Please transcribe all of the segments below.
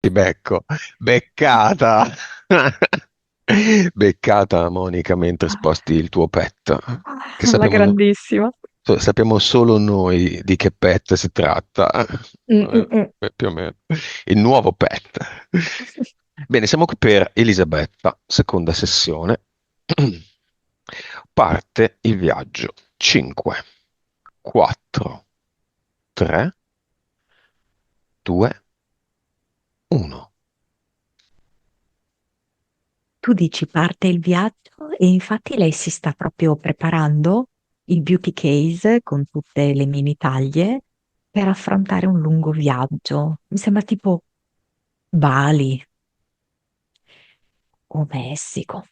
Ti becco. Beccata. Beccata, Monica, mentre sposti il tuo pet. Che La sappiamo, grandissima. sappiamo solo noi di che pet si tratta. Mm, mm, mm. Più o meno. Il nuovo pet. Bene, siamo qui per Elisabetta, seconda sessione. Parte il viaggio. 5, 4, 3, 2, 1. Tu dici parte il viaggio e infatti lei si sta proprio preparando il beauty case con tutte le mini taglie per affrontare un lungo viaggio. Mi sembra tipo Bali o Messico.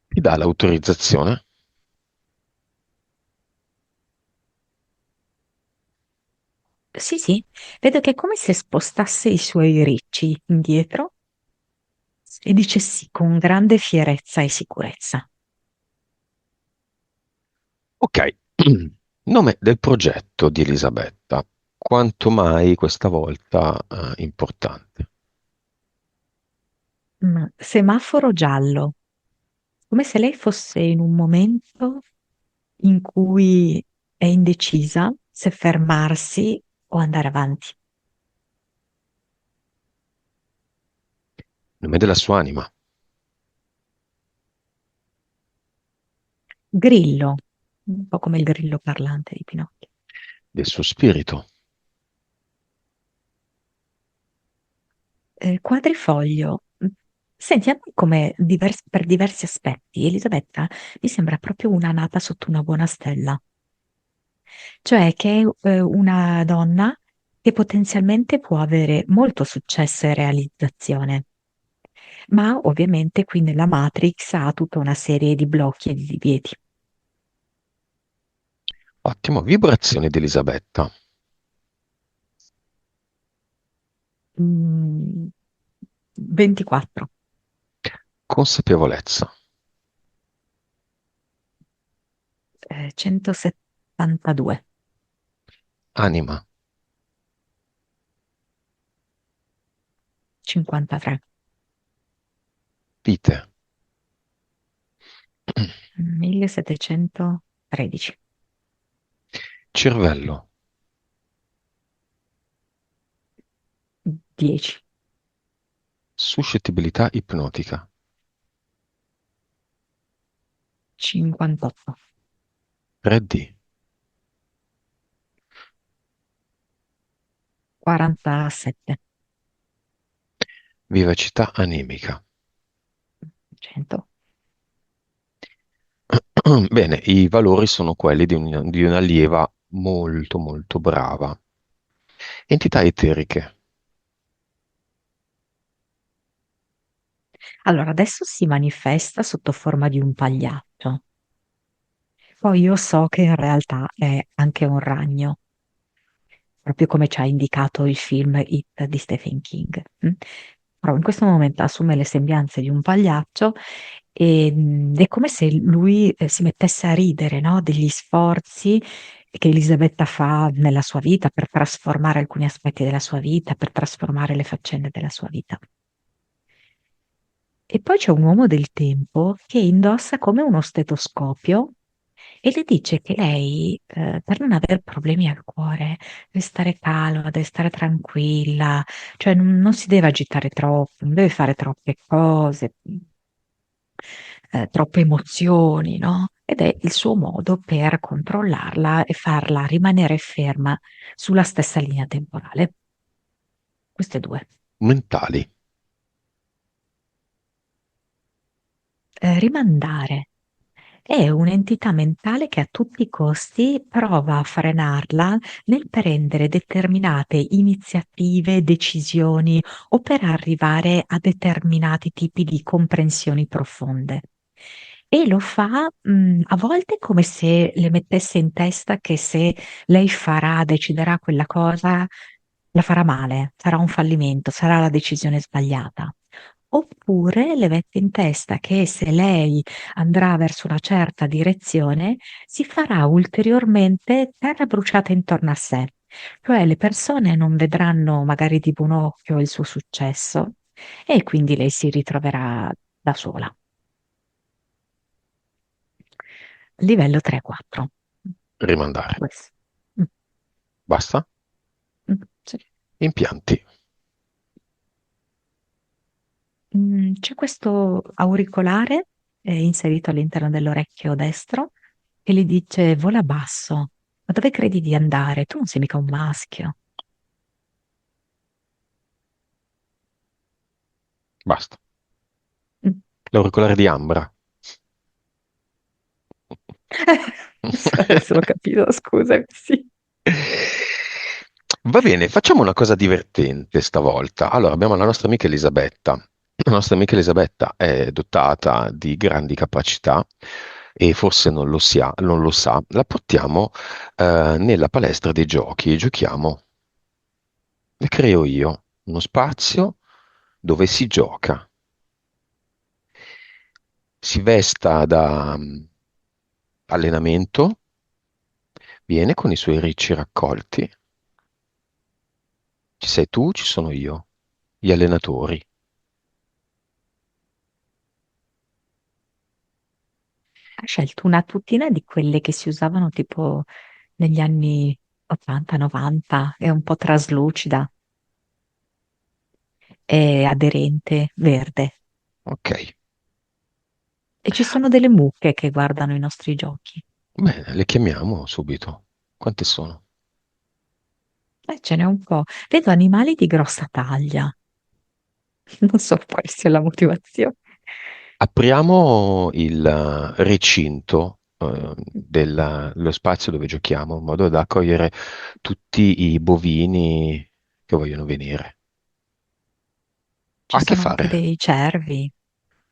Ti dà l'autorizzazione? Sì, sì, vedo che è come se spostasse i suoi ricci indietro e dice sì con grande fierezza e sicurezza. Ok. Nome del progetto di Elisabetta. Quanto mai questa volta importante? Semaforo giallo, come se lei fosse in un momento in cui è indecisa se fermarsi o andare avanti. Nome della sua anima, Grillo, un po' come il grillo parlante di Pinocchio. del suo spirito, Quadrifoglio. Senti, a me come per diversi aspetti, Elisabetta mi sembra proprio una nata sotto una buona stella, cioè che è una donna che potenzialmente può avere molto successo e realizzazione, ma ovviamente qui nella Matrix ha tutta una serie di blocchi e di divieti. ottimo, vibrazioni di Elisabetta, Mm, 24, consapevolezza, 172, anima, 53, vite, 1713, cervello, 10, suscettibilità ipnotica, 58, 3D, 47, vivacità anemica. 100. Bene, i valori sono quelli di un'allieva molto molto brava. Entità eteriche. Allora, adesso si manifesta sotto forma di un pagliaccio. Poi io so che in realtà è anche un ragno, proprio come ci ha indicato il film It di Stephen King. Però in questo momento assume le sembianze di un pagliaccio ed è come se lui si mettesse a ridere, no? Degli sforzi che Elisabetta fa nella sua vita per trasformare alcuni aspetti della sua vita, per trasformare le faccende della sua vita. E poi c'è un uomo del tempo che indossa come uno stetoscopio e le dice che lei, per non avere problemi al cuore, deve stare calma, deve stare tranquilla, cioè non si deve agitare troppo, non deve fare troppe cose, troppe emozioni, no? Ed è il suo modo per controllarla e farla rimanere ferma sulla stessa linea temporale. Queste due. Mentali. Rimandare. È un'entità mentale che a tutti i costi prova a frenarla nel prendere determinate iniziative, decisioni o per arrivare a determinati tipi di comprensioni profonde. E lo fa, a volte come se le mettesse in testa che se lei farà, deciderà quella cosa, la farà male, sarà un fallimento, sarà la decisione sbagliata. Oppure le mette in testa che se lei andrà verso una certa direzione, si farà ulteriormente terra bruciata intorno a sé Cioè le persone non vedranno magari di buon occhio il suo successo e quindi lei si ritroverà da sola. Livello 3-4. Rimandare. Questo. Mm, Basta? sì. Impianti. C'è questo auricolare inserito all'interno dell'orecchio destro che gli dice: vola basso, ma dove credi di andare? Tu non sei mica un maschio. Basta. Mm. L'auricolare di Ambra. Adesso l'ho capito, scusami, sì. Va bene, facciamo una cosa divertente stavolta. Allora, abbiamo la nostra amica Elisabetta. La nostra amica Elisabetta è dotata di grandi capacità e forse non lo sa. La portiamo nella palestra dei giochi e giochiamo. Le creo io uno spazio dove si gioca. Si vesta da allenamento, viene con i suoi ricci raccolti. Ci sei tu, ci sono io, gli allenatori. Ha scelto una tutina di quelle che si usavano tipo negli anni 80-90, è un po' traslucida, è aderente, verde. Ok, E ci sono delle mucche che guardano i nostri giochi. bene, le chiamiamo subito. Quante sono? Ce n'è un po'. Vedo animali di grossa taglia. Non so quale sia la motivazione. Apriamo il recinto dello spazio dove giochiamo in modo da accogliere tutti i bovini che vogliono venire. Ha Ci a che sono anche fare? dei cervi.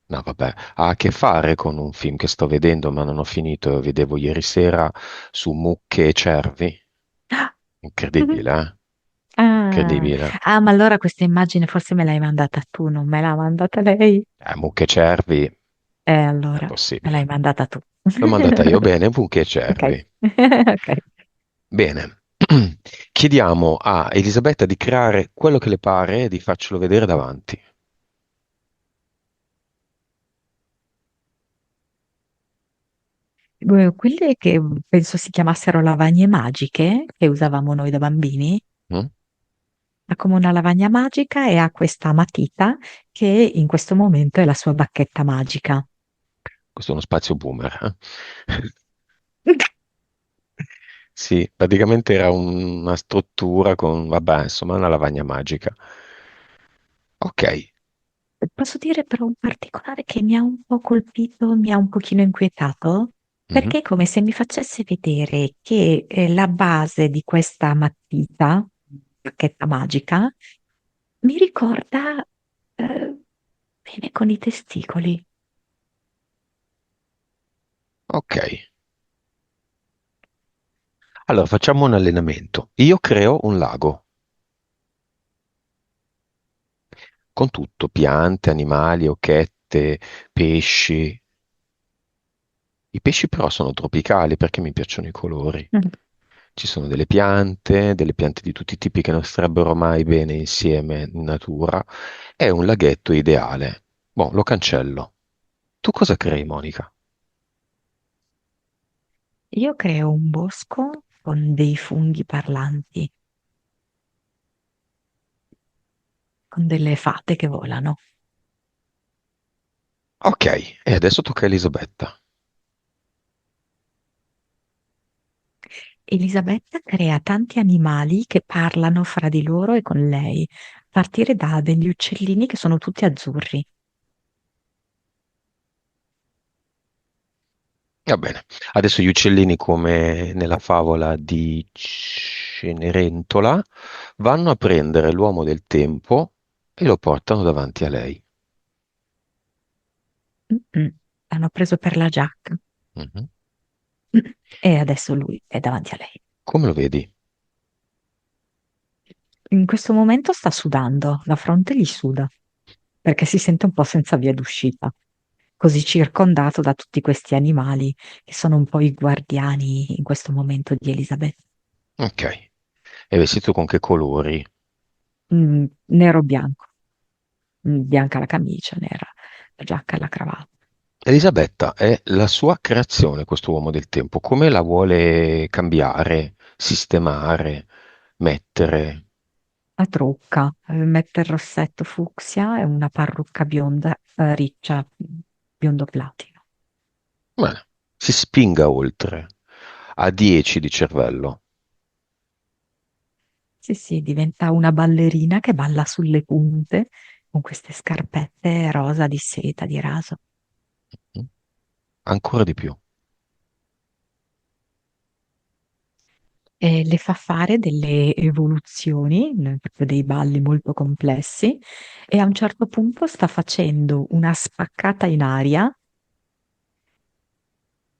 No, vabbè, ha a che fare con un film che sto vedendo, ma non ho finito. Vedevo ieri sera su mucche e cervi. Ah, Incredibile, eh? ah, Incredibile. ah, ma allora questa immagine forse me l'hai mandata tu, non me l'ha mandata lei? Mucche e cervi, è Allora me l'hai possibile. mandata tu. L'ho mandata io bene, mucche e Ok, cervi. ok. Bene. Chiediamo a Elisabetta di creare quello che le pare e di farcelo vedere davanti. Quelle che penso si chiamassero lavagne magiche che usavamo noi da bambini, Mm? ha come una lavagna magica e ha questa matita che in questo momento è la sua bacchetta magica. Questo è uno spazio boomer. Sì, praticamente era una struttura con, vabbè, insomma, una lavagna magica. Ok. Posso dire però un particolare che mi ha un po' colpito, mi ha un pochino inquietato, Mhm. perché è come se mi facesse vedere che la base di questa matita, bacchetta magica, mi ricorda bene con i testicoli. Ok. Allora, facciamo un allenamento. Io creo un lago con tutto, piante, animali, occhette, pesci. I pesci però sono tropicali perché mi piacciono i colori. Mm. Ci sono delle piante di tutti i tipi che non starebbero mai bene insieme in natura. È un laghetto ideale. Boh, lo cancello. Tu cosa crei, Monica? Io creo un bosco con dei funghi parlanti, con delle fate che volano. Ok, e adesso tocca a Elisabetta. Elisabetta crea tanti animali che parlano fra di loro e con lei, a partire da degli uccellini che sono tutti azzurri. Va bene. Adesso gli uccellini, come nella favola di Cenerentola, vanno a prendere l'uomo del tempo e lo portano davanti a lei. Mm-mm. L'hanno preso per la giacca. Mhm. E adesso lui è davanti a lei. Come lo vedi? In questo momento sta sudando, la fronte gli suda, perché si sente un po' senza via d'uscita, così circondato da tutti questi animali che sono un po' i guardiani in questo momento di Elisabetta. Ok. È vestito con che colori? Nero bianco. Bianca la camicia, nera la giacca e la cravatta. Elisabetta è la sua creazione, questo uomo del tempo. Come la vuole cambiare, sistemare, mettere? La trucca, mette il rossetto fucsia e una parrucca bionda, riccia, biondo platino. Bene, si spinga oltre. Ha 10 di cervello. Sì, sì, diventa una ballerina che balla sulle punte con queste scarpette rosa di seta, di raso. Mm? Ancora di più. E le fa fare delle evoluzioni, proprio dei balli molto complessi, e a un certo punto sta facendo una spaccata in aria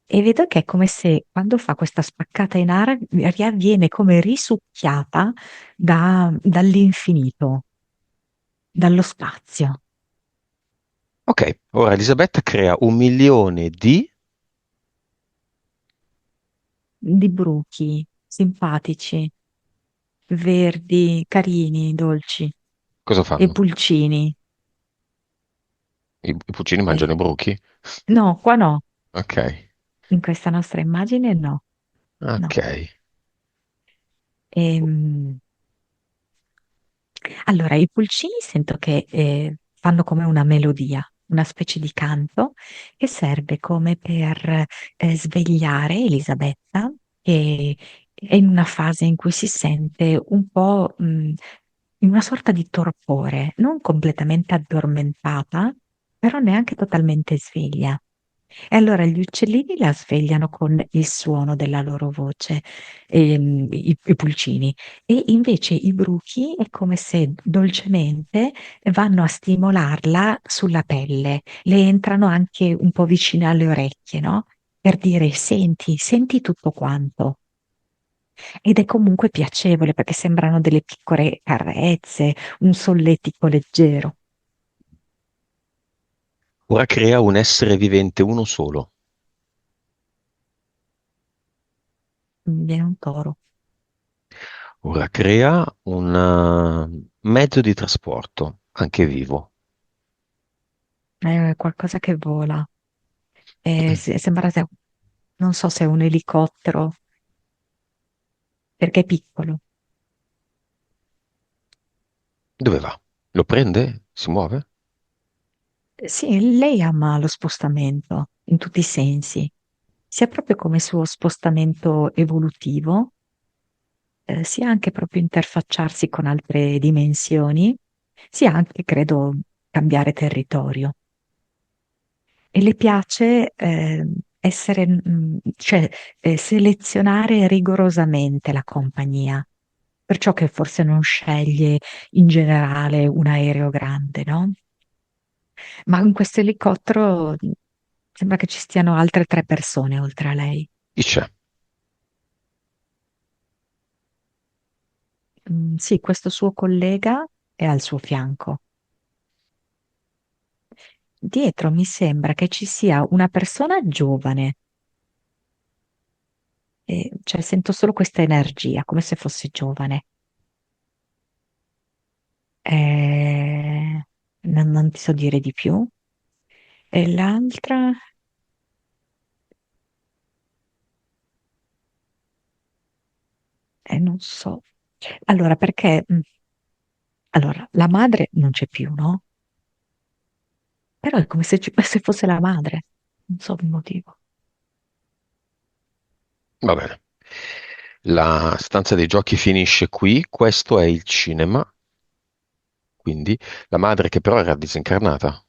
e vedo che è come se quando fa questa spaccata in aria viene come risucchiata dall'infinito, dallo spazio, Ok, ora Elisabetta crea 1 milione di... di bruchi simpatici, verdi, carini, dolci, Cosa e fanno? pulcini. I pulcini mangiano i Eh, bruchi? no, qua no, Ok, in questa nostra immagine no, ok. no. Ehm, allora, i pulcini sento che fanno come una melodia, una specie di canto che serve come per svegliare Elisabetta, che è in una fase in cui si sente un po' in una sorta di torpore, non completamente addormentata, però neanche totalmente sveglia. E allora gli uccellini la svegliano con il suono della loro voce, i pulcini, e invece i bruchi è come se dolcemente vanno a stimolarla sulla pelle, le entrano anche un po' vicine alle orecchie, no? Per dire, senti, senti tutto quanto. Ed è comunque piacevole perché sembrano delle piccole carezze, un solletico leggero. Ora crea un essere vivente, uno solo. Viene un toro. Ora crea un mezzo di trasporto, anche vivo. È qualcosa che vola. Sembra, non so se è un elicottero, perché è piccolo. Dove va? Lo prende? Si muove? Sì, lei ama lo spostamento in tutti i sensi, sia proprio come suo spostamento evolutivo, sia anche proprio interfacciarsi con altre dimensioni, sia anche, credo, cambiare territorio. E le piace essere, cioè selezionare rigorosamente la compagnia, perciò che forse non sceglie in generale un aereo grande, no? Ma in questo elicottero sembra che ci stiano altre 3 persone oltre a lei. Chi c'è? Sì, questo suo collega è al suo fianco. Dietro mi sembra che ci sia una persona giovane, cioè sento solo questa energia, come se fosse giovane. Non ti so dire di più. E l'altra, non so. Allora, perché allora, la madre non c'è più, no? Però è come se, se fosse la madre. Non so il motivo. Va bene. La stanza dei giochi finisce qui. Questo è il cinema. Quindi la madre che però era disincarnata.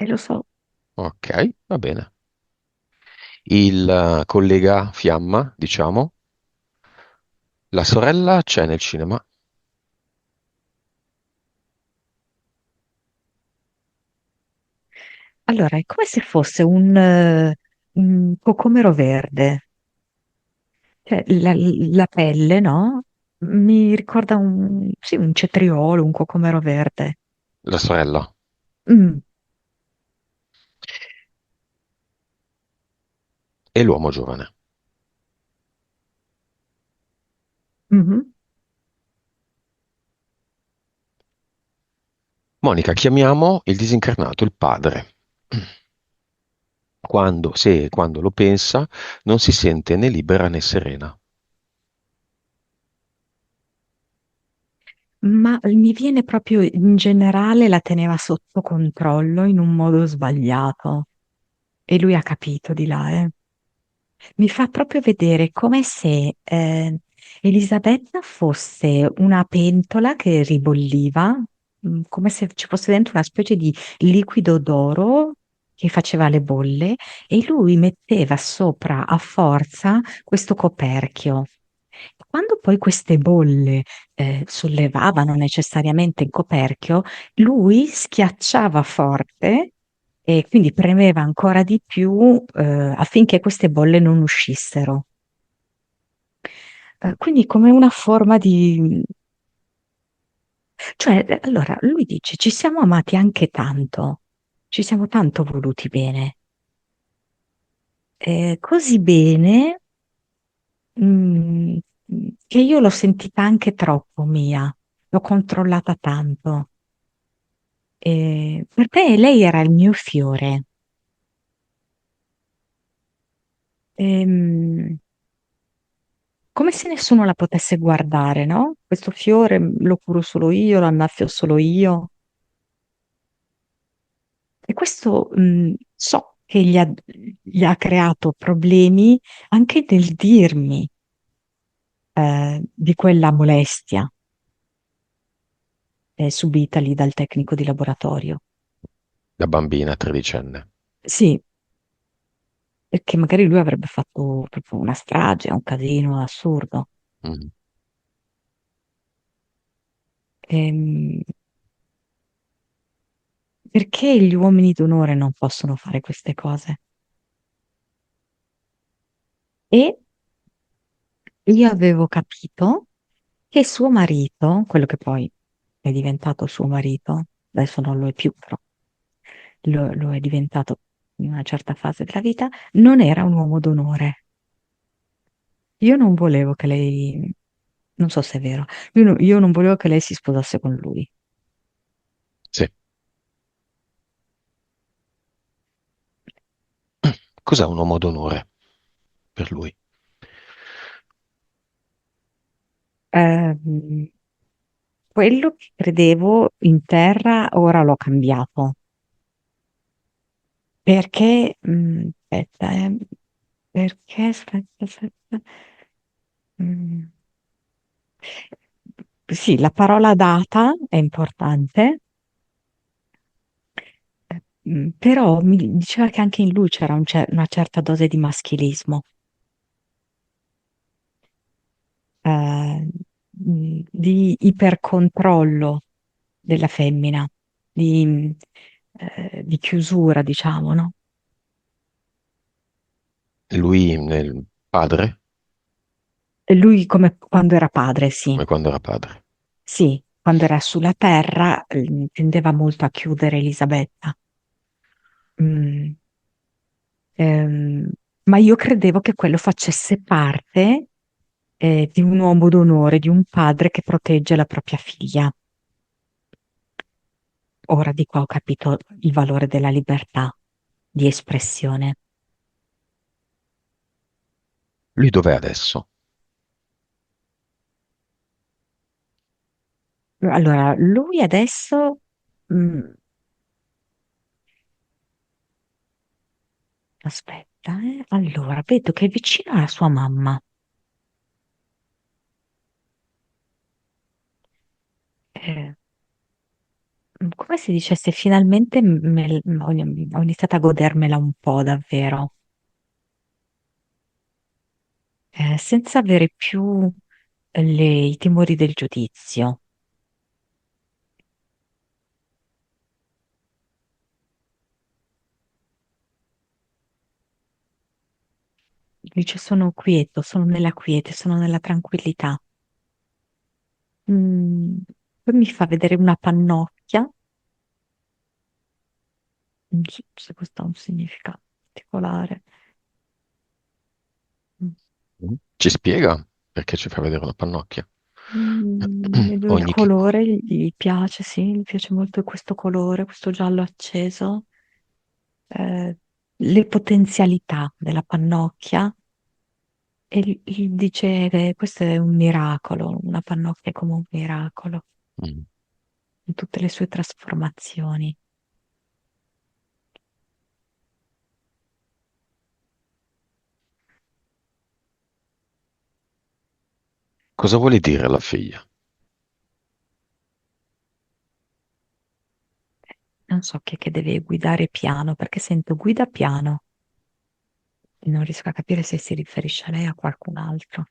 E lo so. Ok, va bene. Il collega Fiamma, diciamo. La sorella c'è nel cinema. Allora, è come se fosse un cocomero verde. Cioè, la pelle, no? Mi ricorda sì, un cetriolo, un cocomero verde. La sorella. Mm, E l'uomo giovane. mhm. Monica, chiamiamo il disincarnato, il padre. Quando lo pensa, non si sente né libera né serena. Ma mi viene proprio in generale la teneva sotto controllo in un modo sbagliato e lui ha capito di là, eh. Mi fa proprio vedere come se Elisabetta fosse una pentola che ribolliva, come se ci fosse dentro una specie di liquido d'oro che faceva le bolle e lui metteva sopra a forza questo coperchio. Quando poi queste bolle sollevavano necessariamente il coperchio, lui schiacciava forte e quindi premeva ancora di più affinché queste bolle non uscissero. Quindi come una forma di... Cioè, allora, lui dice, ci siamo amati anche tanto, ci siamo tanto voluti bene, così bene mm, che io l'ho sentita anche troppo mia, l'ho controllata tanto. Per me lei era il mio fiore. Ehm, Come se nessuno la potesse guardare, no? Questo fiore lo curo solo io, lo annaffio solo io. E questo so che gli ha creato problemi anche nel dirmi di quella molestia subitali dal tecnico di laboratorio. La bambina tredicenne. Sì, perché magari lui avrebbe fatto proprio una strage, un casino assurdo. Mm. Ehm, perché gli uomini d'onore non possono fare queste cose? E io avevo capito che suo marito, quello che poi è diventato suo marito, adesso non lo è più, però lo è diventato in una certa fase della vita, non era un uomo d'onore. Io non volevo che lei, non so se è vero, io non volevo che lei si sposasse con lui. Sì. Cos'è un uomo d'onore per lui? Ehm, Quello che credevo in terra ora l'ho cambiato. Perché, aspetta. Mm. Sì, la parola data è importante, però mi diceva che anche in lui c'era una certa dose di maschilismo, eh, di ipercontrollo della femmina, di chiusura, diciamo, no? Lui nel padre, E lui come quando era padre, sì. come quando era padre. Sì, quando era sulla terra, tendeva molto a chiudere Elisabetta. Mm, ehm, ma io credevo che quello facesse parte, di un uomo d'onore, di un padre che protegge la propria figlia. Ora di qua ho capito il valore della libertà di espressione. Lui dov'è adesso? Allora, lui adesso, mm, aspetta, allora, vedo che è vicino alla sua mamma. Eh, come se dicesse finalmente ho iniziato a godermela un po' davvero, senza avere più i timori del giudizio. Dice sono quieto, sono nella quiete, sono nella tranquillità. Mm, Poi mi fa vedere una pannocchia, non so se questo ha un significato particolare. Ci spiega perché ci fa vedere una pannocchia. Il Ogni che... colore gli piace, sì, gli piace molto questo colore, questo giallo acceso, eh, le potenzialità della pannocchia e dice che questo è un miracolo, una pannocchia è come un miracolo Mm. in tutte le sue trasformazioni. Cosa vuole dire la figlia? Non so chi è che deve guidare piano, perché sento guida piano e non riesco a capire se si riferisce a lei o a qualcun altro.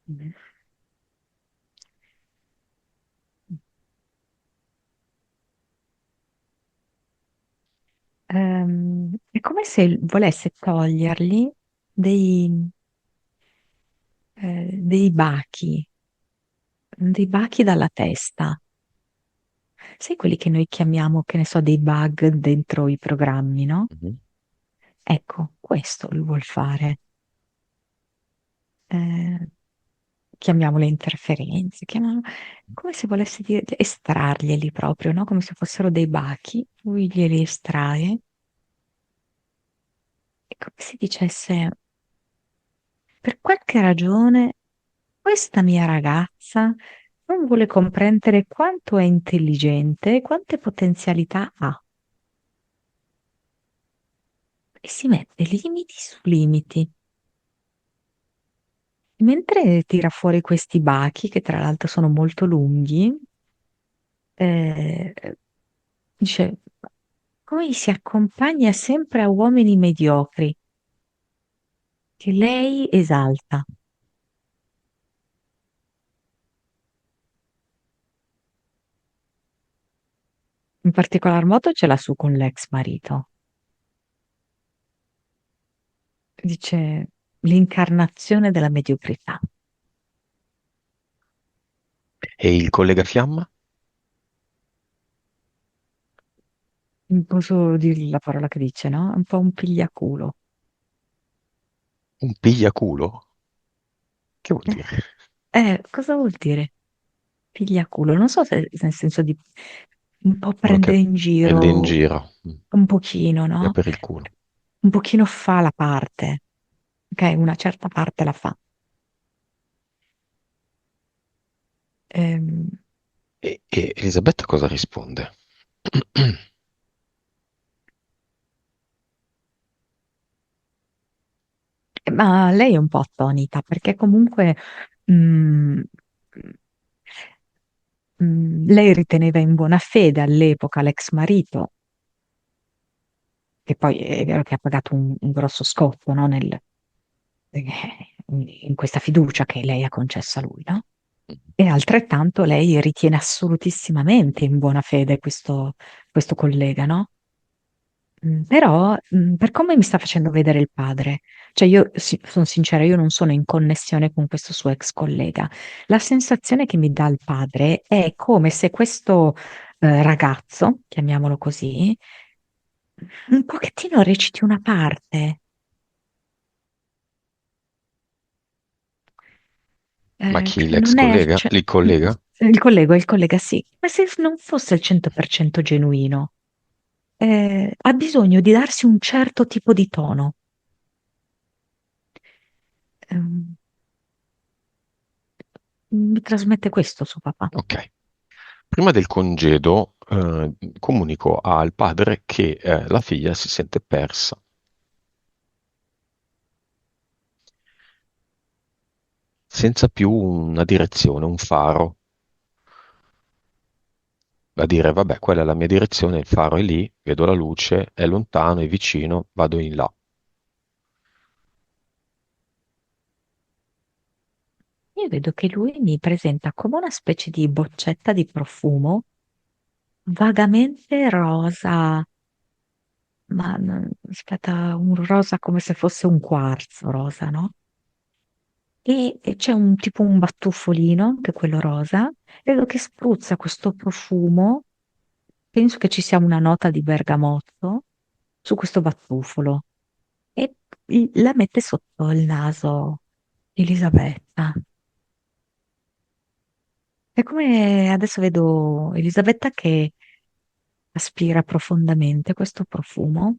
Mm. È come se volesse togliergli dei, dei bachi dalla testa. Sai quelli che noi chiamiamo, che ne so, dei bug dentro i programmi, no? Mhm. Ecco, questo lui vuol fare. Eh, chiamiamole interferenze, come se volesse dire, estrarglieli proprio, no? Come se fossero dei bachi, lui glieli estrae. È come se dicesse, per qualche ragione, questa mia ragazza non vuole comprendere quanto è intelligente e quante potenzialità ha. E si mette limiti su limiti. Mentre tira fuori questi bachi, che tra l'altro sono molto lunghi, eh, dice, poi si accompagna sempre a uomini mediocri, che lei esalta. In particolar modo ce l'ha su con l'ex marito. Dice, l'incarnazione della mediocrità. E il collega Fiamma? Non posso dirgli la parola che dice, no? È un po' un pigliaculo. Un pigliaculo? Che vuol Eh, dire? cosa vuol dire? Pigliaculo? Non so se nel senso di un po' Uno che prendere in prende in giro, giro, un pochino, via no? per il culo. Un pochino fa la parte, ok? Una certa parte la fa. Ehm, E Elisabetta cosa risponde? ma lei è un po' attonita perché comunque mm, lei riteneva in buona fede all'epoca l'ex marito, che poi è vero che ha pagato un grosso scotto, no? Eh, in questa fiducia che lei ha concesso a lui, no? E altrettanto lei ritiene assolutissimamente in buona fede questo collega, no? Però, per come mi sta facendo vedere il padre, cioè io sono sincera, io non sono in connessione con questo suo ex collega. La sensazione che mi dà il padre è come se questo ragazzo, chiamiamolo così, un pochettino reciti una parte. Ma chi, Che l'ex non è, collega? cioè, Il collega? il collega sì, ma se non fosse al 100% genuino, ha bisogno di darsi un certo tipo di tono. Ehm, mi trasmette questo suo papà. Ok. Prima del congedo, comunico al padre che la figlia si sente persa, senza più una direzione, un faro. Da dire, vabbè, quella è la mia direzione, il faro è lì, vedo la luce, è lontano, è vicino, vado in là. Io vedo che lui mi presenta come una specie di boccetta di profumo vagamente rosa, ma aspetta, un rosa come se fosse un quarzo rosa, no? E c'è un tipo un battufolino, che è quello rosa, vedo che spruzza questo profumo, penso che ci sia una nota di bergamotto su questo battufolo e la mette sotto il naso Elisabetta. È come adesso vedo Elisabetta che aspira profondamente questo profumo.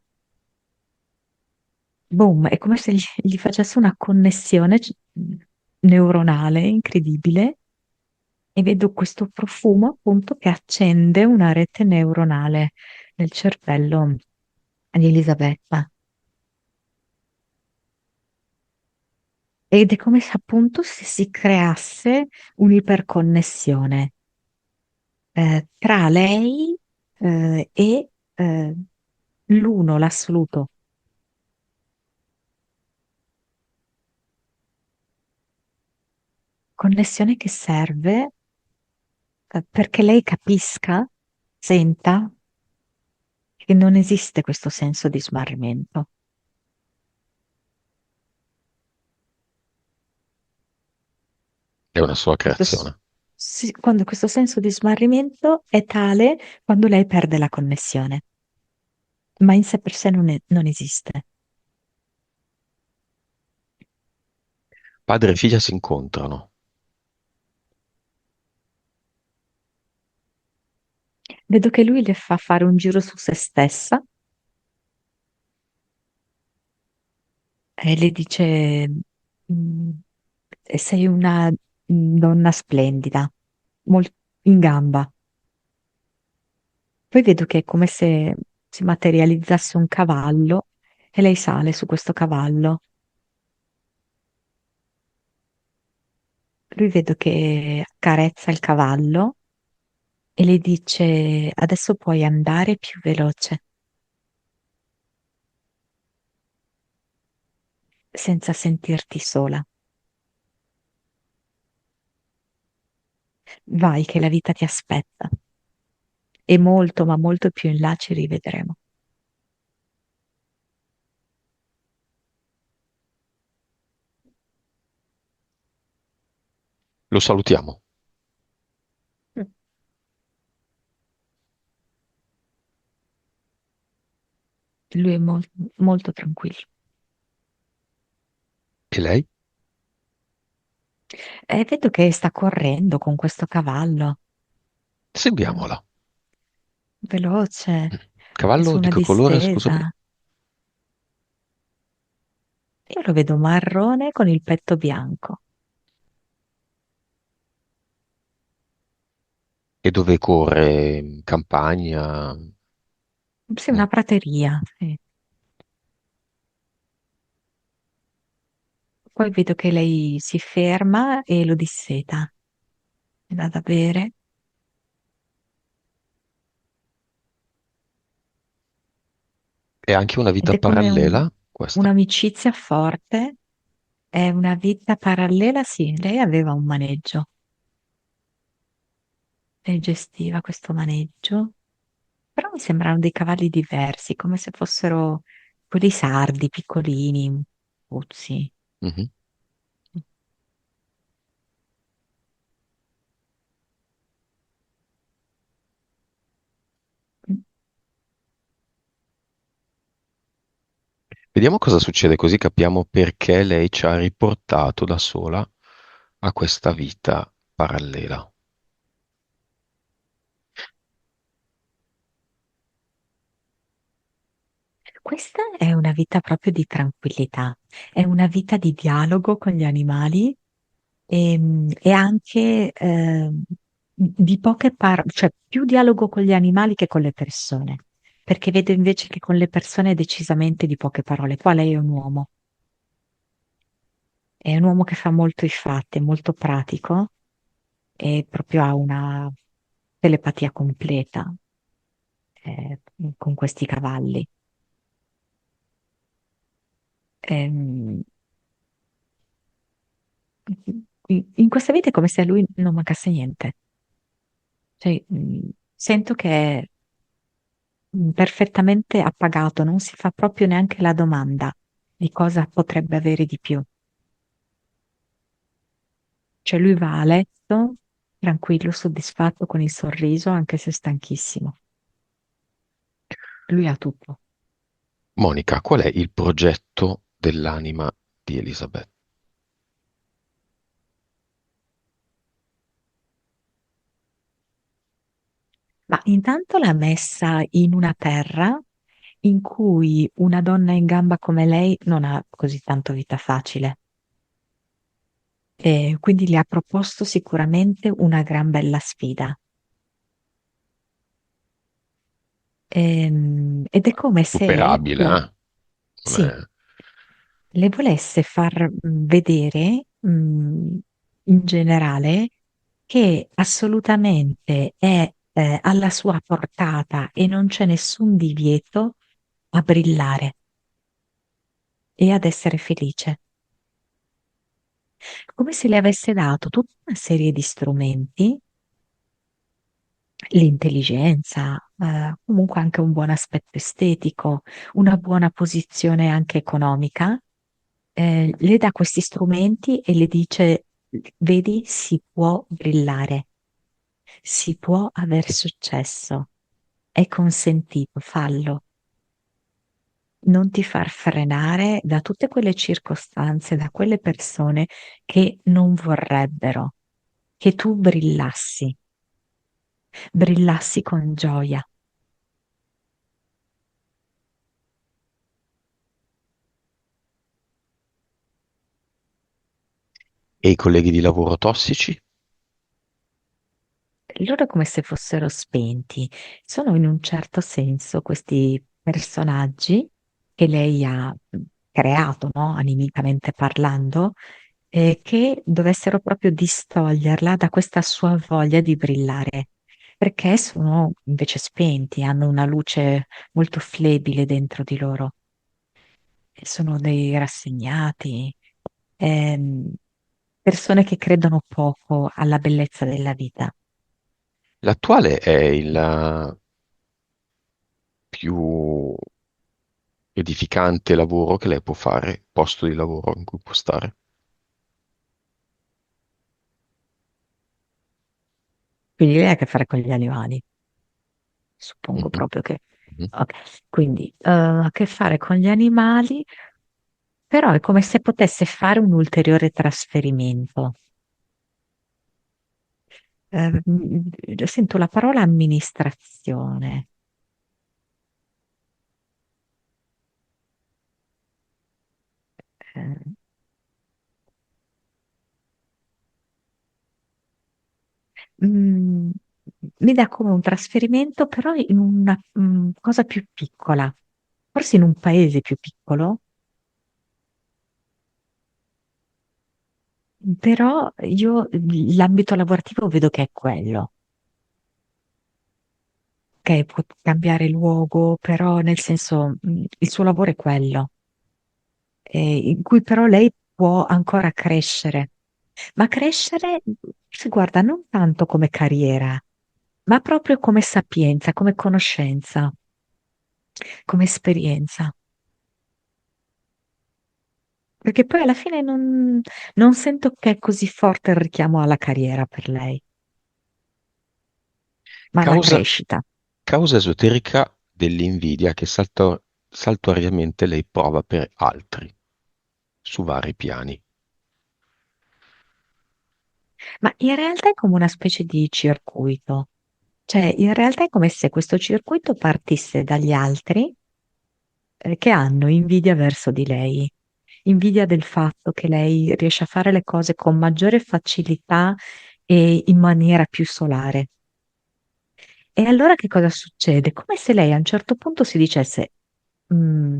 Boom, è come se gli facesse una connessione neuronale incredibile e vedo questo profumo appunto che accende una rete neuronale nel cervello di Elisabetta. Ed è come se appunto si creasse un'iperconnessione tra lei e l'uno, l'assoluto. Connessione che serve perché lei capisca, senta che non esiste questo senso di smarrimento. È una sua Questo s- creazione. quando questo senso di smarrimento è tale quando lei perde la connessione, ma in sé per sé non esiste. Padre e figlia si incontrano Vedo che lui le fa fare un giro su se stessa e le dice, "Mm, sei una donna splendida, molto in gamba." Poi vedo che è come se si materializzasse un cavallo e lei sale su questo cavallo. Lui vedo che accarezza il cavallo e le dice, adesso puoi andare più veloce, senza sentirti sola. Vai, che la vita ti aspetta. E molto, ma molto più in là ci rivedremo. lo salutiamo. Mm. Lui è molto tranquillo. E lei? E vedo che sta correndo con questo cavallo, eh, Seguiamola. veloce, su Cavallo di una che colore, scusami? distesa. Io lo vedo marrone con il petto bianco. E dove corre? In campagna? Sì, Mm. una prateria. Sì. Poi vedo che lei si ferma e lo disseta. Mi dà da bere. È anche una Ed vita è come parallela, questa. un'amicizia forte. È una vita parallela, sì. Lei aveva un maneggio. Lei gestiva questo maneggio. Però mi sembrano dei cavalli diversi, come se fossero quelli sardi, piccolini, puzzi. Mhm. Vediamo cosa succede, così capiamo perché lei ci ha riportato da sola a questa vita parallela. Questa è una vita proprio di tranquillità, è una vita di dialogo con gli animali e anche di poche parole, cioè più dialogo con gli animali che con le persone, perché vedo invece che con le persone è decisamente di poche parole. Qua lei è un uomo che fa molto i fatti, è molto pratico e proprio ha una telepatia completa con questi cavalli. Ehm, in questa vita è come se a lui non mancasse niente. Cioè, sento che è perfettamente appagato, non si fa proprio neanche la domanda di cosa potrebbe avere di più. Cioè, lui va a letto tranquillo, soddisfatto, con il sorriso, anche se stanchissimo. Lui ha tutto. Monica, qual è il progetto dell'anima di Elisabeth? Ma intanto l'ha messa in una terra in cui una donna in gamba come lei non ha così tanto vita facile. E quindi le ha proposto sicuramente una gran bella sfida. Ed è come se Superabile, eh? Non sì, è- le volesse far vedere, in generale, che assolutamente è alla sua portata e non c'è nessun divieto a brillare e ad essere felice, come se le avesse dato tutta una serie di strumenti, l'intelligenza, comunque anche un buon aspetto estetico, una buona posizione anche economica, le dà questi strumenti e le dice, vedi, si può brillare, si può aver successo, è consentito, fallo. Non ti far frenare da tutte quelle circostanze, da quelle persone che non vorrebbero che tu brillassi, brillassi con gioia. E i colleghi di lavoro tossici? Loro è come se fossero spenti. Sono in un certo senso questi personaggi che lei ha creato, no? Animicamente parlando, che dovessero proprio distoglierla da questa sua voglia di brillare, perché sono invece spenti, hanno una luce molto flebile dentro di loro, e sono dei rassegnati, ehm, persone che credono poco alla bellezza della vita. L'attuale è il più edificante lavoro che lei può fare, posto di lavoro in cui può stare. Quindi lei ha a che fare con gli animali, suppongo Mhm, proprio che... mhm. Ok, quindi ha a che fare con gli animali, però è come se potesse fare un ulteriore trasferimento. Sento la parola amministrazione. Eh, mm, mi dà come un trasferimento, però in una cosa più piccola, forse in un paese più piccolo, però io l'ambito lavorativo vedo che è quello. Ok, può cambiare luogo, però nel senso, il suo lavoro è quello, in cui però lei può ancora crescere, ma crescere, si guarda, non tanto come carriera, ma proprio come sapienza, come conoscenza, come esperienza. Perché poi alla fine non sento che è così forte il richiamo alla carriera per lei, ma alla Causa, crescita. causa esoterica dell'invidia che saltuariamente lei prova per altri, su vari piani. Ma in realtà è come una specie di circuito. Cioè, in realtà è come se questo circuito partisse dagli altri che hanno invidia verso di lei, invidia del fatto che lei riesce a fare le cose con maggiore facilità e in maniera più solare. E allora che cosa succede? Come se lei a un certo punto si dicesse, mm,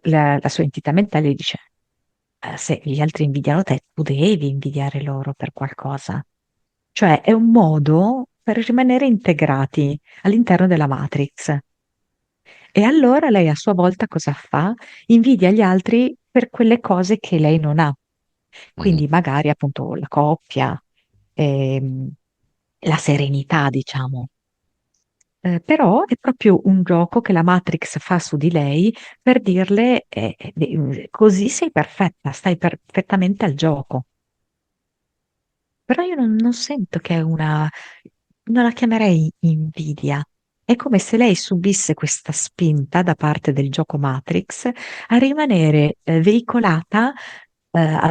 la sua entità mentale dice, se gli altri invidiano te, tu devi invidiare loro per qualcosa. Cioè è un modo per rimanere integrati all'interno della Matrix. E allora lei a sua volta cosa fa? Invidia gli altri per quelle cose che lei non ha. Mhm. Quindi magari appunto la coppia, ehm, la serenità, diciamo. Però è proprio un gioco che la Matrix fa su di lei per dirle, così sei perfetta, stai perfettamente al gioco. Però io non sento che è una, non la chiamerei invidia. È come se lei subisse questa spinta da parte del gioco Matrix a rimanere veicolata,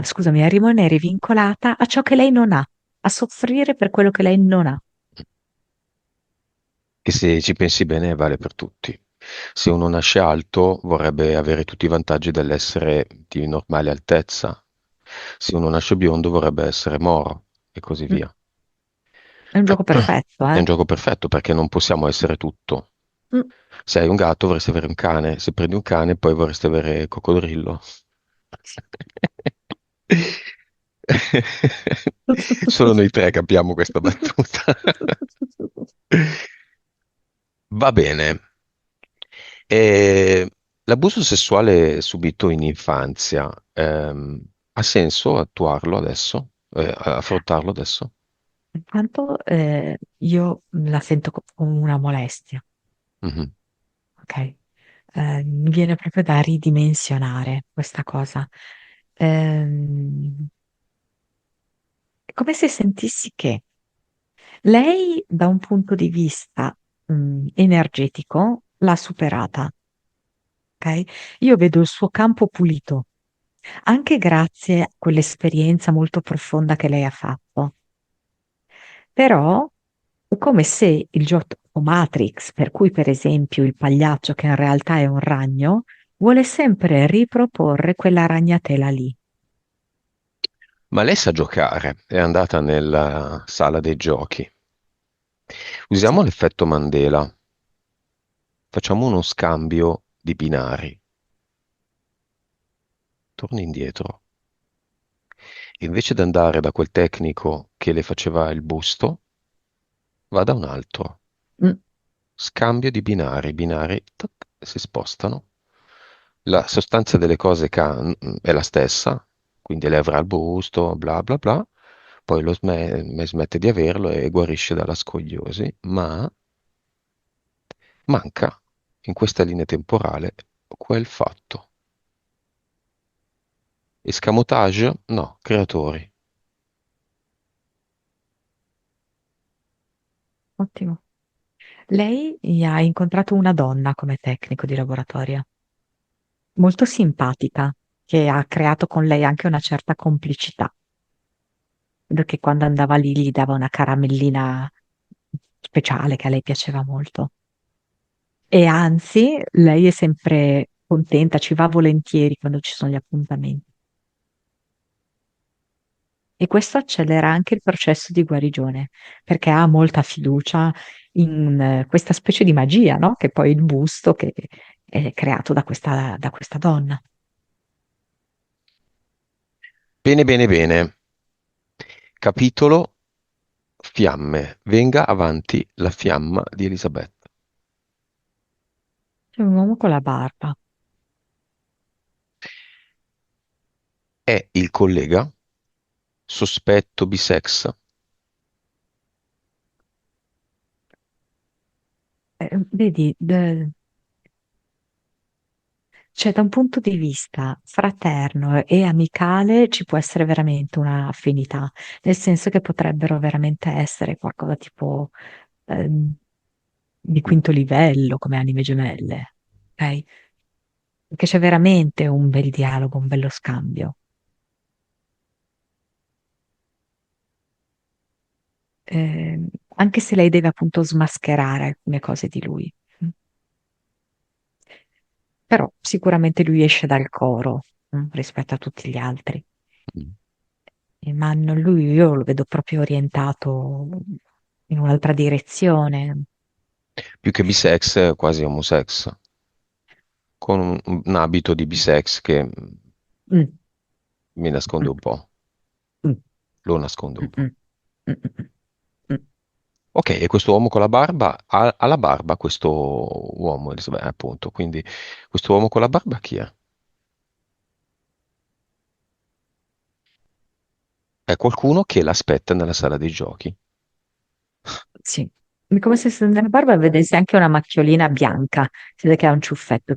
scusami, a rimanere vincolata a ciò che lei non ha, a soffrire per quello che lei non ha. che se ci pensi bene vale per tutti. Se uno nasce alto vorrebbe avere tutti i vantaggi dell'essere di normale altezza. Se uno nasce biondo vorrebbe essere moro e così Mm. via. È un gioco perfetto, È eh? un gioco perfetto perché non possiamo essere tutto. Mm. Se hai un gatto vorresti avere un cane, se prendi un cane poi vorresti avere coccodrillo. Solo noi tre capiamo questa battuta. Va bene. L'abuso sessuale subito in infanzia, ha senso attuarlo adesso? Affrontarlo adesso? Intanto io la sento come una molestia, Mhm. ok? Mi viene proprio da ridimensionare questa cosa. È come se sentissi che lei, da un punto di vista, energetico, l'ha superata, ok? Io vedo il suo campo pulito, anche grazie a quell'esperienza molto profonda che lei ha fatto. Però è come se il gioco Matrix, per cui per esempio il pagliaccio che in realtà è un ragno, vuole sempre riproporre quella ragnatela lì. Ma lei sa giocare, è andata nella sala dei giochi. Sì. Usiamo l'effetto Mandela, facciamo uno scambio di binari. Torni indietro. Invece di andare da quel tecnico che le faceva il busto, va da un altro. Mm, Scambio di binari, i binari tac, si spostano. La sostanza delle cose è la stessa, quindi lei avrà il busto, bla bla bla, poi smette di averlo e guarisce dalla scoliosi, ma manca in questa linea temporale quel fatto. Escamotage? No, creatori. ottimo. Lei ha incontrato una donna come tecnico di laboratorio, molto simpatica, che ha creato con lei anche una certa complicità. Vedo che quando andava lì gli dava una caramellina speciale che a lei piaceva molto. E anzi, lei è sempre contenta, ci va volentieri quando ci sono gli appuntamenti. E questo accelera anche il processo di guarigione, perché ha molta fiducia in questa specie di magia, no? Che poi è il busto che è creato da questa donna. Bene, bene, bene. Capitolo Fiamme. Venga avanti la fiamma di Elisabetta. C'è un uomo con la barba. È il collega, sospetto bisex. Vedi, cioè da un punto di vista fraterno e amicale ci può essere veramente una affinità, nel senso che potrebbero veramente essere qualcosa tipo ehm, di quinto livello come anime gemelle, ok? Perché c'è veramente un bel dialogo, un bello scambio. Anche se lei deve appunto smascherare alcune cose di lui. Però sicuramente lui esce dal coro, rispetto a tutti gli altri. Mm. Ma lui io lo vedo proprio orientato in un'altra direzione. Più che bisex, quasi homosex, con un abito di bisex che Mm, mi nasconde mm, un po', mm, lo nasconde mm, un po'. mm, mm, mm, mm. Ok, e questo uomo con la barba, ha la barba questo uomo, appunto, quindi questo uomo con la barba chi è? È qualcuno che l'aspetta nella sala dei giochi. Sì, è come se nella barba vedessi anche una macchiolina bianca, si vede che ha un ciuffetto.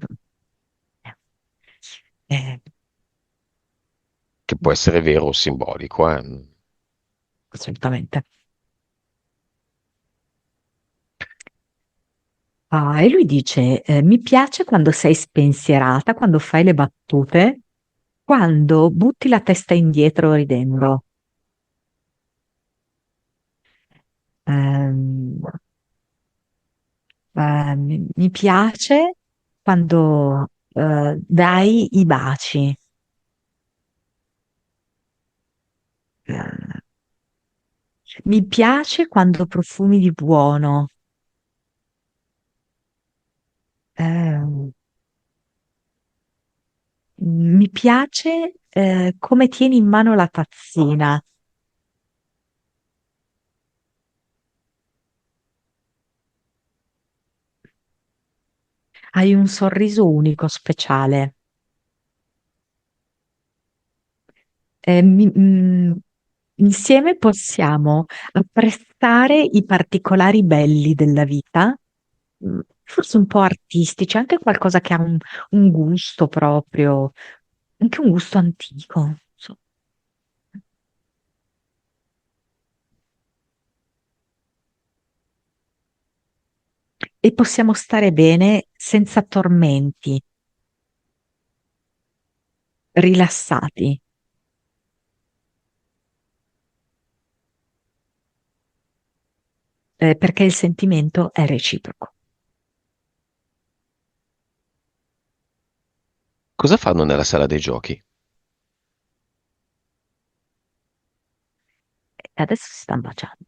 Eh, Che può essere vero o simbolico, eh. assolutamente. Ah, e lui dice, mi piace quando sei spensierata, quando fai le battute, quando butti la testa indietro ridendo. Ehm, Mi piace quando dai i baci. Eh, Mi piace quando profumi di buono. Eh, Mi piace come tieni in mano la tazzina. Hai un sorriso unico, speciale. Insieme possiamo apprezzare i particolari belli della vita, forse un po' artistici, anche qualcosa che ha un gusto proprio, anche un gusto antico. E possiamo stare bene senza tormenti, rilassati, perché il sentimento è reciproco. Cosa fanno nella sala dei giochi? E adesso si stanno baciando.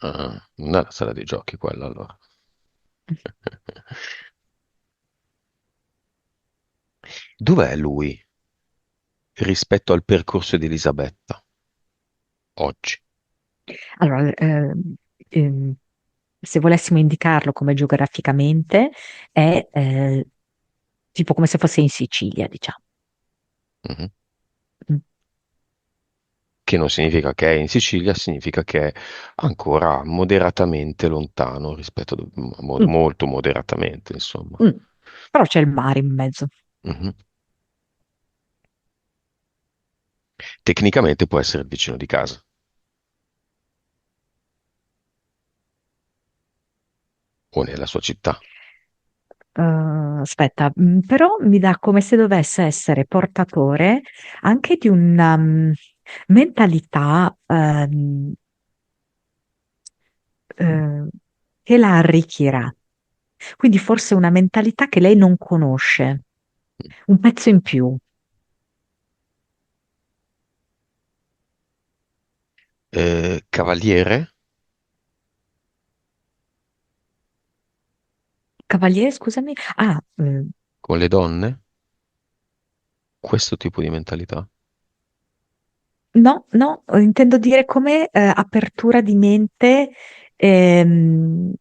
Ah, non è la sala dei giochi quella allora. Dov'è lui rispetto al percorso di Elisabetta oggi? Allora, ehm, se volessimo indicarlo come geograficamente, è tipo come se fosse in Sicilia, diciamo. Mhm. Mm, Che non significa che è in Sicilia, significa che è ancora moderatamente lontano rispetto mm, molto moderatamente, insomma. mm. Però c'è il mare in mezzo. Mhm. Tecnicamente può essere il vicino di casa o nella sua città. Aspetta, però mi dà come se dovesse essere portatore anche di una mentalità eh, che la arricchirà. Quindi forse una mentalità che lei non conosce, un pezzo in più. Cavaliere Cavaliere, scusami. Ah, con le donne? Questo tipo di mentalità? no, no, intendo dire come apertura di mente. ehm,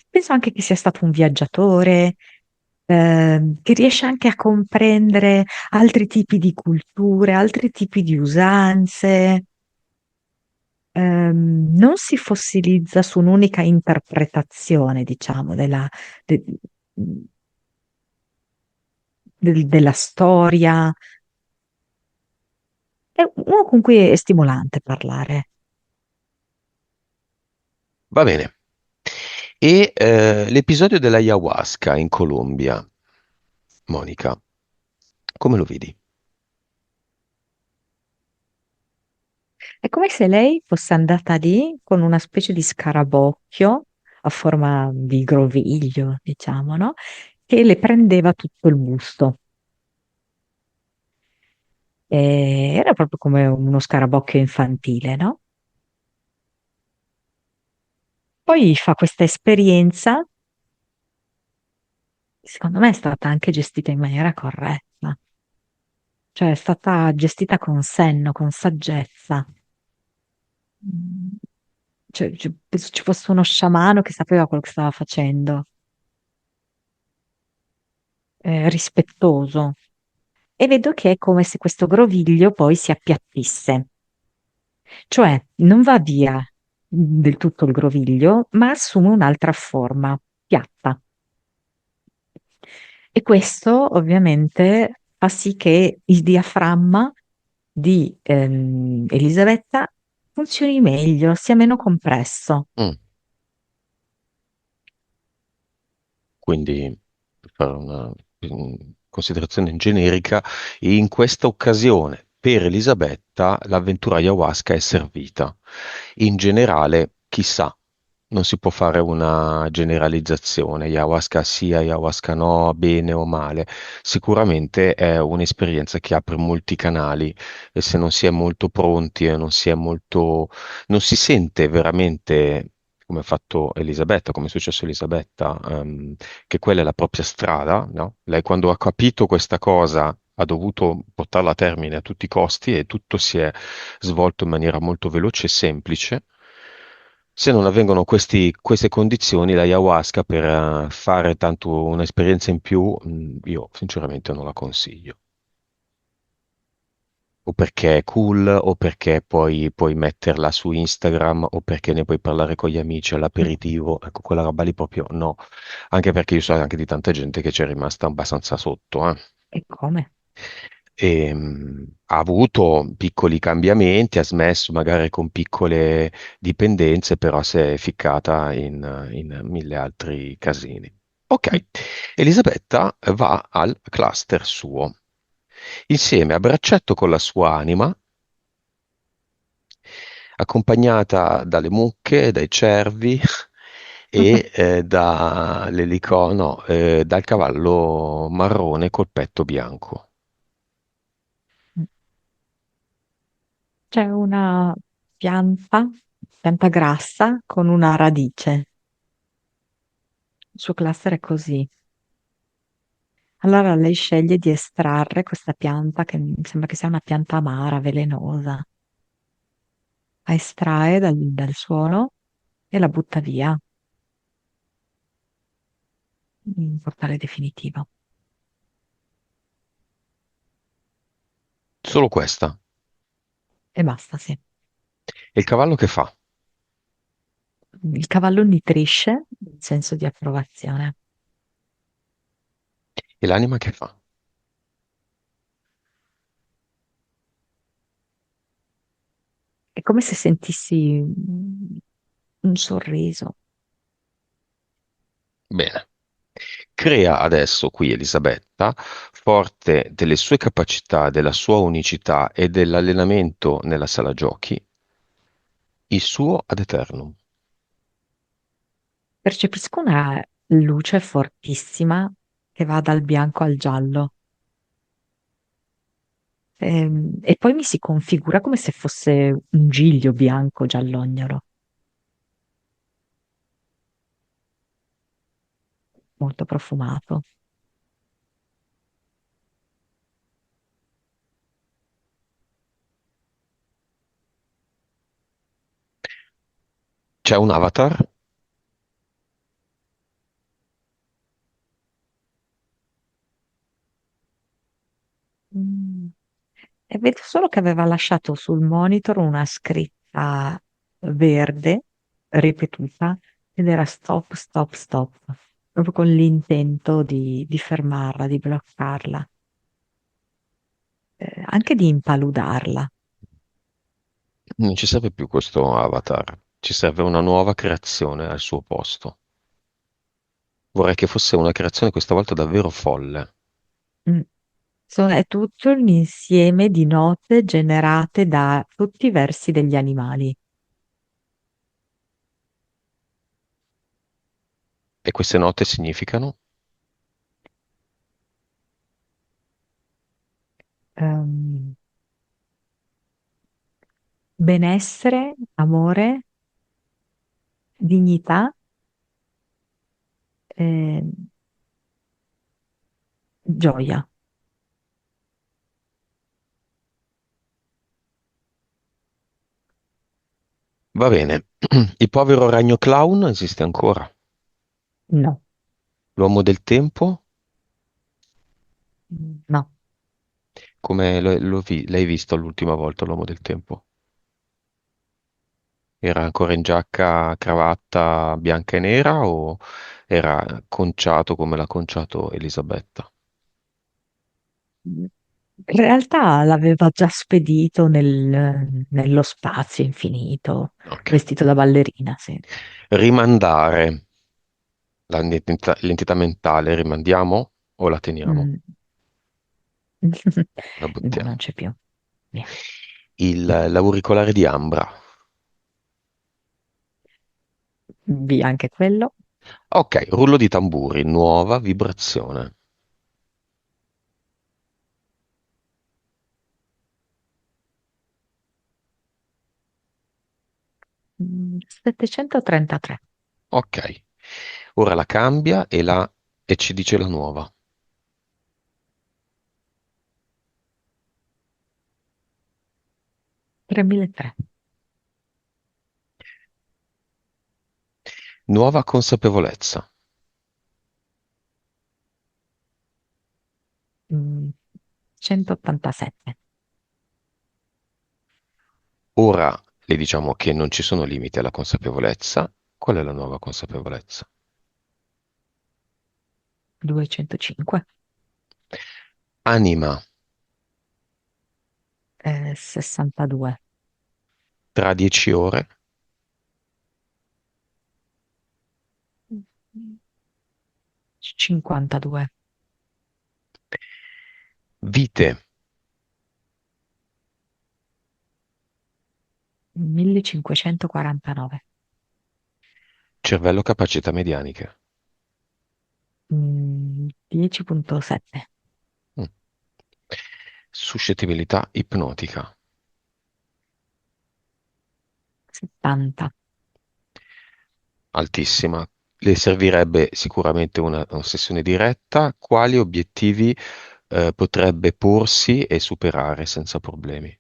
Penso anche che sia stato un viaggiatore, che riesce anche a comprendere altri tipi di culture, altri tipi di usanze. Non si fossilizza su un'unica interpretazione, diciamo, de- della storia. È uno con cui è stimolante parlare. Va bene. E l'episodio dell'ayahuasca in Colombia, Monica, come lo vedi? È come se lei fosse andata lì con una specie di scarabocchio a forma di groviglio, diciamo, no? Che le prendeva tutto il busto. Era proprio come uno scarabocchio infantile, no? Poi fa questa esperienza, secondo me è stata anche gestita in maniera corretta, cioè è stata gestita con senno, con saggezza. Mm. Cioè, penso ci fosse uno sciamano che sapeva quello che stava facendo, rispettoso. E vedo che è come se questo groviglio poi si appiattisse, cioè non va via del tutto il groviglio, ma assume un'altra forma, piatta. E questo ovviamente fa sì che il diaframma di Elisabetta funzioni meglio, sia meno compresso. Mm, quindi, per fare una considerazione generica, in questa occasione per Elisabetta l'avventura ayahuasca è servita. In generale, chissà, non si può fare una generalizzazione, ayahuasca sì, ayahuasca no, bene o male. Sicuramente è un'esperienza che apre molti canali e se non si è molto pronti e non si è molto, non si sente veramente, come ha fatto Elisabetta, come è successo a Elisabetta, che quella è la propria strada, no? Lei quando ha capito questa cosa ha dovuto portarla a termine a tutti i costi e tutto si è svolto in maniera molto veloce e semplice. Se non avvengono queste condizioni, l'ayahuasca per fare tanto un'esperienza in più, io sinceramente non la consiglio. O perché è cool, o perché poi puoi metterla su Instagram, o perché ne puoi parlare con gli amici Mm. all'aperitivo. Ecco, quella roba lì proprio no. Anche perché io so anche di tanta gente che ci è rimasta abbastanza sotto, eh. E come? Ha avuto piccoli cambiamenti, ha smesso magari con piccole dipendenze, però si è ficcata in mille altri casini. Mm. Ok, Elisabetta va al cluster suo, insieme a braccetto con la sua anima, accompagnata dalle mucche, dai cervi e no, dal cavallo marrone col petto bianco. C'è una pianta, pianta grassa con una radice. Il suo cluster è così. Allora lei sceglie di estrarre questa pianta che mi sembra che sia una pianta amara, velenosa. La estrae dal suolo e la butta via in portale definitivo. Solo questa. E basta, sì. E il cavallo che fa? Il cavallo nitrisce in senso di approvazione. E l'anima che fa? È come se sentissi un sorriso. Bene. Crea adesso qui Elisabetta, forte delle sue capacità, della sua unicità e dell'allenamento nella sala giochi, il suo ad eternum. Percepisco una luce fortissima che va dal bianco al giallo. E poi mi si configura come se fosse un giglio bianco giallognolo, molto profumato. C'è un avatar, Mm. E vedo solo che aveva lasciato sul monitor una scritta verde ripetuta ed era stop, stop, stop, proprio con l'intento di fermarla, di bloccarla, anche di impaludarla. non ci serve più questo avatar, ci serve una nuova creazione al suo posto. Vorrei che fosse una creazione questa volta davvero folle. Mm. È tutto un insieme di note generate da tutti i versi degli animali. E queste note significano? Ehm, benessere, amore, dignità, eh, gioia. Va bene. Il povero ragno clown esiste ancora. No, L'uomo del tempo? no. Come l'hai visto l'ultima volta l'uomo del tempo? Era ancora in giacca, cravatta bianca e nera o era conciato come l'ha conciato Elisabetta? In realtà l'aveva già spedito nello spazio infinito, Ok. vestito da ballerina, sì. Rimandare l'entità mentale, rimandiamo o la teniamo? Mm. La No, non buttiamo. c'è più. Via. L'auricolare di Ambra. via anche quello. Ok, rullo di tamburi, nuova vibrazione. 733. Ok, ora la cambia e ci dice la nuova. 3003. Nuova consapevolezza. 187. Ora le diciamo che non ci sono limiti alla consapevolezza. Qual è la nuova consapevolezza? 205. Anima, 62. tra 10 ore. 52. Vite, 1549. cervello, capacità medianiche. 10.7. Mm. Suscettibilità ipnotica. 70. Altissima. Le servirebbe sicuramente una sessione diretta. Quali obiettivi potrebbe porsi e superare senza problemi?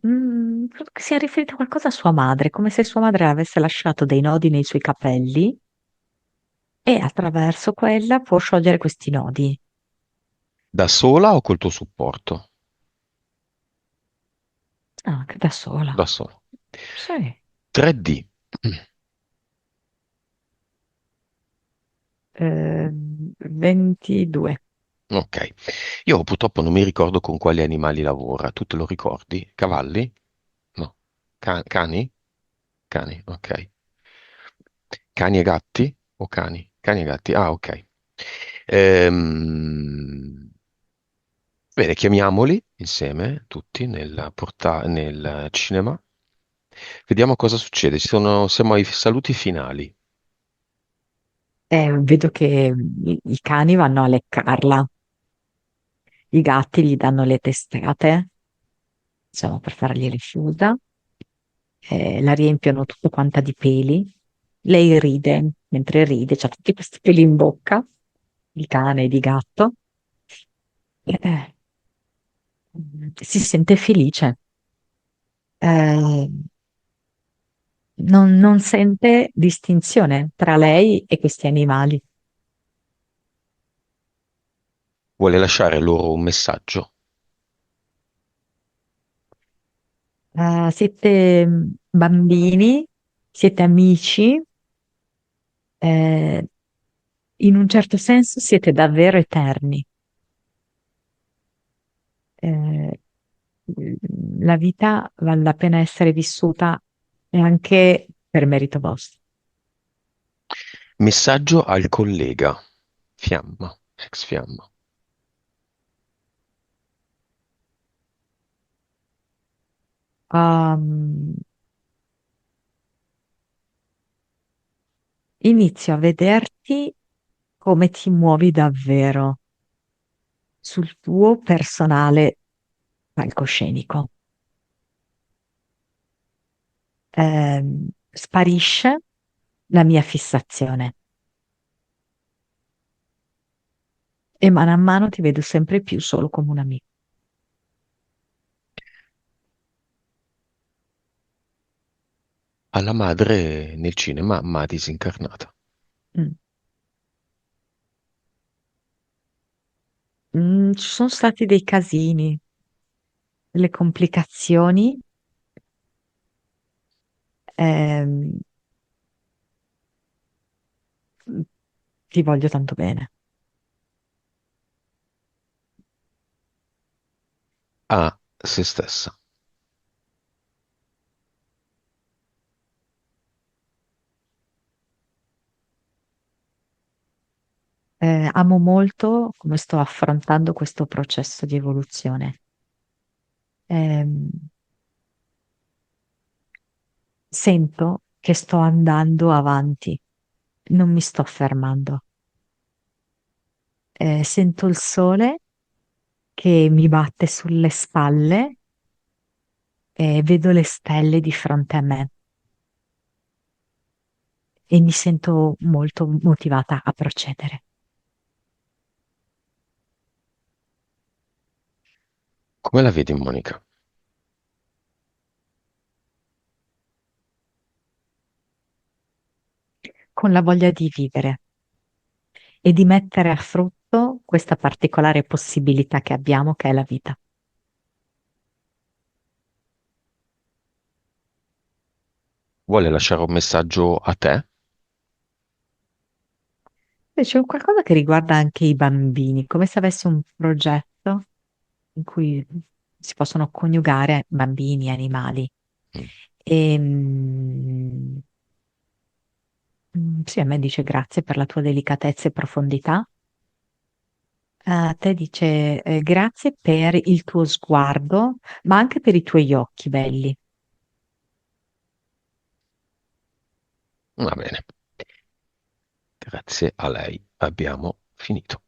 Mm, Credo che sia riferito a qualcosa a sua madre, come se sua madre avesse lasciato dei nodi nei suoi capelli e attraverso quella può sciogliere questi nodi. Da sola o col tuo supporto? Ah, anche da sola. Da sola. Sì. 3D. 22. Ok. Io purtroppo non mi ricordo con quali animali lavora. Tu te lo ricordi? Cavalli? No. Cani? Cani, ok. Cani e gatti? O cani? Cani e gatti. Ah, ok. Bene, chiamiamoli insieme, tutti, nel cinema. Vediamo cosa succede. Siamo ai saluti finali. Vedo che i cani vanno a leccarla, i gatti gli danno le testate, insomma, per fargli rifusa, la riempiono tutta quanta di peli. Lei ride, mentre ride, c'ha tutti questi peli in bocca, di cane e di gatto, e, si sente felice. Eh, non sente distinzione tra lei e questi animali. Vuole lasciare loro un messaggio? Siete bambini, siete amici, eh, in un certo senso siete davvero eterni. Eh, la vita vale la pena essere vissuta e anche per merito vostro. Messaggio al collega. Fiamma, ex fiamma. Um, Inizio a vederti come ti muovi davvero sul tuo personale palcoscenico. Sparisce la mia fissazione e mano a mano ti vedo sempre più solo come un amico. Alla madre nel cinema, ma disincarnata. Mm. Ci sono stati dei casini, delle complicazioni. ehm, Ti voglio tanto bene. A se stessa. amo molto come sto affrontando questo processo di evoluzione. Ehm, Sento che sto andando avanti, non mi sto fermando. Sento il sole che mi batte sulle spalle e vedo le stelle di fronte a me e mi sento molto motivata a procedere. Come la vedi, Monica? Con la voglia di vivere e di mettere a frutto questa particolare possibilità che abbiamo, che è la vita. Vuole lasciare un messaggio a te? C'è un qualcosa che riguarda anche i bambini, come se avessi un progetto in cui si possono coniugare bambini e animali. Mm. E, sì, a me dice grazie per la tua delicatezza e profondità. A te dice grazie per il tuo sguardo, ma anche per i tuoi occhi belli. Va bene, grazie a lei abbiamo finito.